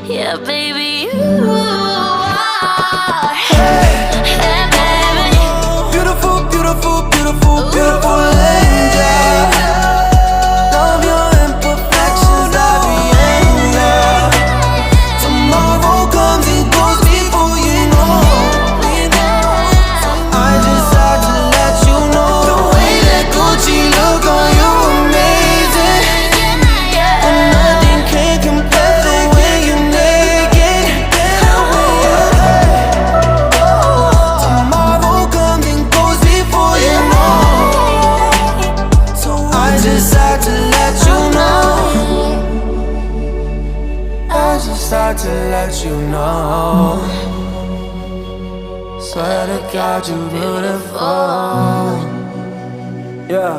Yeah, baby, you are. Hey, baby. Beautiful, beautiful, beautiful, beautiful angel. Love your imperfections, I be angel. Tomorrow comes and goes before you know. So I just had to let you know. The way that Gucci look on you, amazing. And nothing can compare the way you make it. Tomorrow comes and goes before you know. So I just had to let you know. I just had to let you know. Swear to God, you beautiful. Yeah.